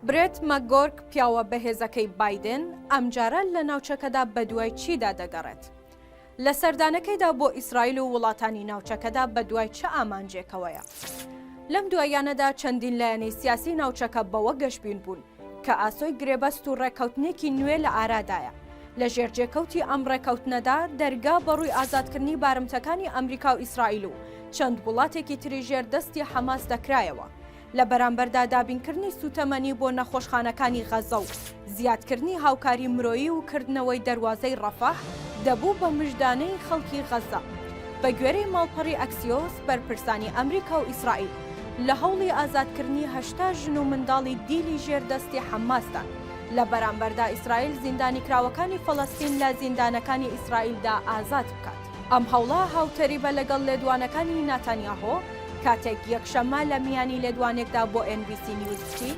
برێت مەگۆرک پیاوە بەهێزەکەی بایدن ئەمجارە لە ناوچەکەدا بەدوای چیدا دەگەڕێت؟ لە سەردانەکەیدا بۆ ئیسرائیل و وڵاتانی ناوچەکەدا بەدوای چه ئامانجێکەوەیە؟ لەم دوایانەدا چەندین لایەنەی سیاسی ناوچەکە بەوە گەشتبین بوون کە ئاسۆی گرێبەست و ڕێکەوتنێکی نوێ لە ئارادایە. لە ژێرجێکەوتی ئەم ڕێکەوتنەدا دەرگا بەڕووی ئازادکردنی بارمتەکانی ئەمریکا و ئیسرائیل و چەند وڵاتێکی تری ژێردەستی حەماس دەکرایەوە. لە بەرامبەردا دابینکردنی سوتەمەنی بۆ نەخۆشخانەکانی غەزە و زیادکردنی هاوکاری مرۆیی و کردنەوەی دەواازەی ڕەفاح دەبوو بە مژدانەی خەڵکی غەزە. بە گوێرەی ماڵپەڕی ئەکسیۆس بەرپرسانی ئەمریکا و ئیسرائیل لە هەوڵی ئازادکردنی 80 ژن و منداڵی دیلی ژێردەستی حەماسدان. لە بەرامبەردا ئیسرائیل زیندانی کراوەکانی فەڵەستین لە زیندانەکانی ئیسرائیلدا ئازاد بکات. ئەم هەوڵە هاوتەریبە لەگەڵ لێدوانەکانی ناتانیاهۆ کاتێک یەکشەممە لە میانی لێدوانێکدا بۆ NBC نیوزچی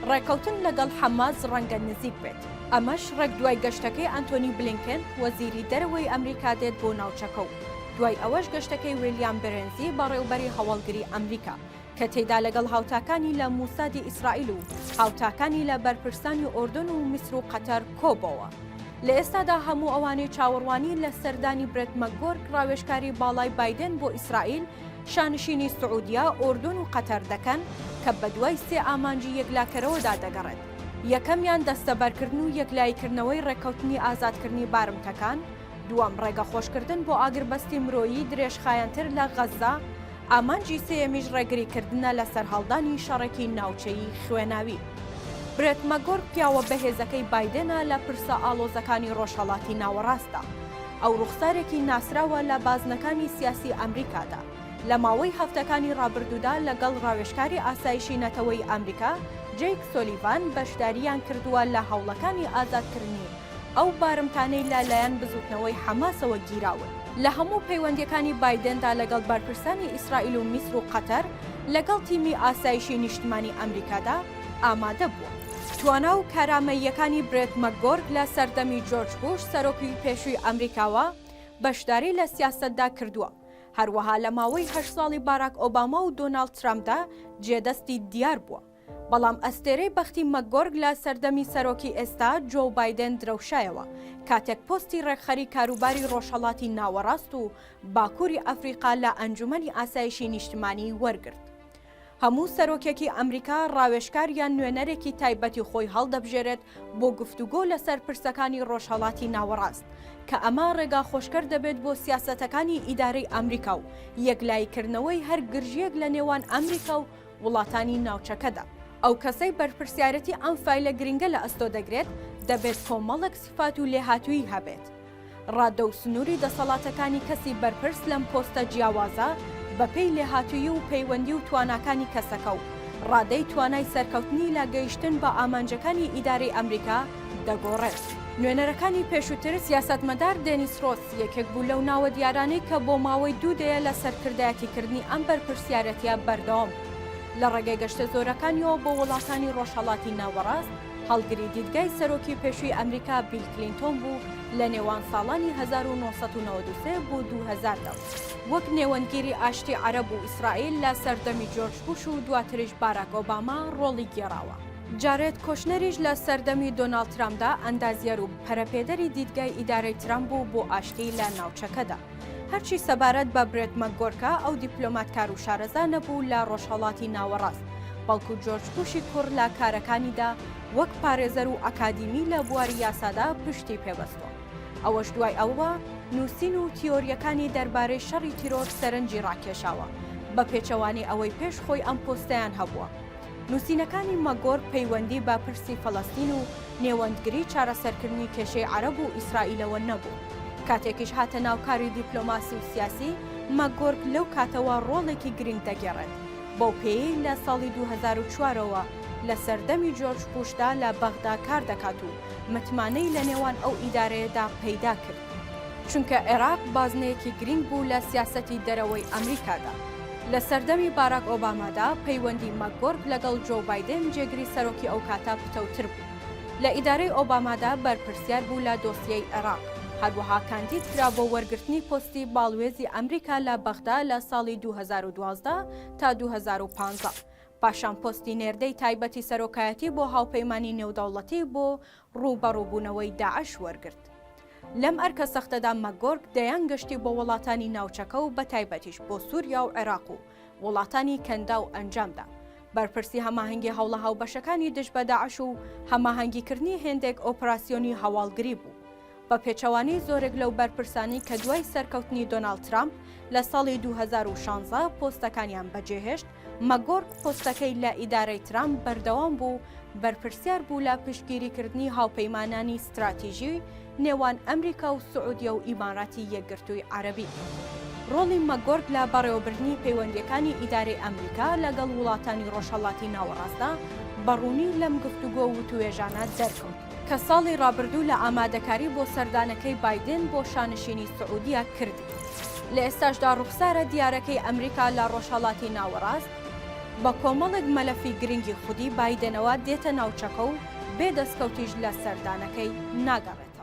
ڕێکەوتن لەگەڵ حەماس ڕەنگە نزیک بێت. ئەمەش ڕێک دوای گەشتەکەی ئەنتۆنی بلینکن وەزیری دەرەوەی ئەمریکا دێت بۆ ناوچەکە و دوای ئەوەش گەشتەکەی ویلیام برنزی بەڕێوبەری هەواڵگری ئەمریکا کە تێدا لەگەڵ هاوتاکانی لە موسادی ئیسرائیل و هاوتاکانی لە بەرپرسانی ئۆردن و میسر و قەتەر کۆبەوە. لە ئێستادا هەموو ئەوانەی چاوەڕوانی لە سەردانی برێت مەگۆرک ڕاوێژکاری باڵای بایدن بۆ ئیسرائیل شانشینی سعودیا، ئۆردن و قەتەر دەکەن کە بەدوای سێ ئامانجی یەکلاکەرەوەدا دەگەڕێت. یەکەمیان دەستەبەرکردن و یەکلایکردنەوەی ڕێکەوتنی ئازادکردنی بارمتەکان، دووەم ڕێگە خۆشکردن بۆ ئاگربەستی مرۆیی درێژخایەنتر لە غەزە، ئامانجی سێیەمیش ڕێگریکردنە لە سەرهەڵدانی شەڕێکی ناوچەیی خوێناوی. برێت مەگۆرک پیاوە بەهێزەکەی بایدنە لە پرسە ئاڵۆزەکانی ڕۆژهەڵاتی ناوەڕاستە. ئەو ڕوخسارێکی ناسراوە لە بازنەکانی سیاسی ئەمریکادا. لە ماوەی هەفتەکانی ڕابردوودا لەگەڵ ڕاوێژکاری ئاسایشی نەتەوەی ئەمریکا جەیک سۆلیڤان بەشداریان کردووە لە هەوڵەکانی ئازادکردنی ئەو بارمتانەی لالایەن بزوتنەوەی حەماسەوە گیراون. لە هەموو پەیوەندیەکانی بایدندا لەگەڵ بەرپرسانی ئیسرائیل و میسر و قەتەر لەگەڵ تیمی ئاسایشی نیشتمانی ئەمریکادا ئامادە بووە. توانا و کارامەییەکانی برێت مەگۆرک لە سەردەمی جۆرج بوش سەرۆکی پێشووی ئەمریکاوە بەشداری لە سیاسەتدا کردووە. هەروەها لە ماوەی 8 ساڵی باراک ئۆباما و دۆناڵد ترامپدا جێدەستی دیار بووە. بەڵام ئەستێرەی بەختی مەگۆرگ لە سەردەمی سەرۆکی ئێستا جۆ بایدن درەوشایەوە کاتێک پۆستی ڕێکخەری کاروباری ڕۆژهەڵاتی ناوەڕاست و باکووری ئەفریقا لە ئەنجومەنی ئاسایشی نیشتمانی وەرگرت. هەموو سەرۆکێکی ئەمریکا ڕاوێژکاریان نوێنەرێکی تایبەتی خۆی هەڵدەبژێرێت بۆ گفتوگۆ لەسەر پرسەکانی ڕۆژهەڵاتی ناوەڕاست کە ئەمە ڕێگا خۆشکەر دەبێت بۆ سیاسەتەکانی ئیدارەی ئەمریکا و یەکلایکردنەوەی هەر گرژیەک لە نێوان ئەمریکا و وڵاتانی ناوچەکەدا. ئەو کەسەی بەرپرسیارەتی ئەم فایلە گرنگە لە ئەستۆ دەگرێت دەبێت کۆمەڵێک سیفات و لێهاتووی هەبێت. ڕادە و سنووری دەسەڵاتەکانی کەسی بەرپرس لەم پۆستە جیاوازە بەپێی لێهاتووی و پەیوەندی و تواناکانی کەسەکە و ڕادەی توانای سەرکەوتنی لە گەیشتن بە ئامانجەکانی ئیدارەی ئەمریکا دەگۆڕێت. نوێنەرەکانی پێشووتر سیاسەتمەدار دێنیس ڕۆس یەکێک بوو لەو ناوە دیارانەی کە بۆ ماوەی 2 دەیە لە سەرکردایەتیکردنی ئەم بەرپرسیارەتیە بەردەوام لە ڕێگەی گەشتە زۆرەکانیەوە بۆ وڵاتانی ڕۆژهەڵاتی ناوەڕاست. هەڵگری دیدگای سەرۆکی پێشووی ئەمریکا بیل کلینتۆن بوو لە نێوان ساڵانی 1993 بۆ 2000دا وەک نێوەندگیری ئاشتی عەرەب و ئیسرائیل لە سەردەمی جۆرج بوش و دواتریش باراک ئۆباما ڕۆڵی گێڕاوە. جارێت کۆشنەریش لە سەردەمی دۆناڵد ترامپدا ئەندازیار و پەرەپێدەری دیدگای ئیدارەی ترامپ بوو بۆ ئاشتی لە ناوچەکەدا. هەرچی سەبارەت بە برێت مەگۆرکە ئەو دیپلۆماتکار و شارەزا نەبوو لە ڕۆژهەڵاتی ناوەڕاست، بەڵکو جۆرج بوشی کوڕ لە کارەکانیدا وەک پارێزەر و ئەکادیمی لە بواری یاسادا پشتی پێبەستەوە. ئەوەش دوای ئەوە نووسین و تیۆریەکانی دەربارەی شەڕی تیرۆر سەرنجی ڕاکێشاوە بە پێچەوانی ئەوەی پێش خۆی ئەم پۆستەیان هەبووە. نووسینەکانی مەگۆر پەیوەندی بە پرسی فەڵەستین و نێوەندگری چارەسەرکردنی کێشەی عەرەب و ئیسرائیلەوە نەبوو. کاتێکیش هاتە ناوکاری دیپلۆماسی و سیاسی مەگۆرگ لەو کاتەوە ڕۆڵێکی گرنگ دەگێڕێت. بۆ پێی لە ساڵی 2004ەوە لە سەردەمی جۆرج بوشدا لە بەغدا کار دەکات و متمانەی لە نێوان ئەو ئیدارەیەدا پەیدا کرد. چونکە عێراق بازنەیەکی گرنگ بوو لە سیاسەتی دەرەوەی ئەمریکادا. لە سەردەمی باراک ئۆبامادا پەیوەندی مەگۆرگ لەگەڵ جۆ بایدن جێگری سەرۆکی ئەو کاتا پتەوتر بوو. لە ئیدارەی ئۆبامادا بەرپرسیار بوو لە دۆسیەی عێراق. هەروەها کاندید کرا بۆ وەرگرتنی پۆستی باڵوێزی ئەمریکا لە بەغدا لە ساڵی 2012 تا 2015. پاشان پۆستی نێردەی تایبەتی سەرۆکایەتی بۆ هاوپەیمانی نێودەوڵەتی بۆ ڕووبەڕووبوونەوەی داعش وەرگرت. لەم ئەرکە سەختەدا مەگۆرگ دەیان گەشتی بۆ وڵاتانی ناوچەکە و بە تایبەتیش بۆ سووریا و عێراق و وڵاتانی کەندا و ئەنجامدا بەرپرسی هەماهەنگی هەوڵە هاوبەشەکانی دژ بە داعش و هەماهەنگیکردنی هێندێک ئۆپراسیۆنی هەواڵگری بوو. بە پێچەوانی زۆرێک لەو بەرپرسانی کە دوای سەرکەوتنی دۆناڵد ترامپ لە ساڵی 2016 پۆستەکانیان بەجێهێشت، مەگۆرگ پۆستەکەی لە ئیدارەی ترامپ بەردەوام بوو، بەرپرسیار بوو لە پشتگیریکردنی هاوپەیمانانی ستراتیژی نێوان ئەمریکا و سعودیە و ئیماراتی یەکگرتووی عەرەبی. ڕۆڵی مەگۆرگ لە بەڕێوەبردنی پەیوەندیەکانی ئیدارەی ئەمریکا لەگەڵ وڵاتانی ڕۆژهەڵاتی ناوەڕاستدا بەڕوونی لەم گفتوگۆ و توێژانە دەرکەوت کە ساڵی ڕابردوو لە ئامادەکاری بۆ سەردانەکەی بایدن بۆ شانشینی سعودیە کردی. لە ئێستاشدا ڕوخسارە دیارەکەی ئەمریکا لە ڕۆژهەڵاتی ناوەڕاست بە کۆمەڵێک مەلەفی گرنگی خودی بایدنەوە دێتە ناوچەکە و بێدەستکەوتیش لە سەردانەکەی ناگەڕێت.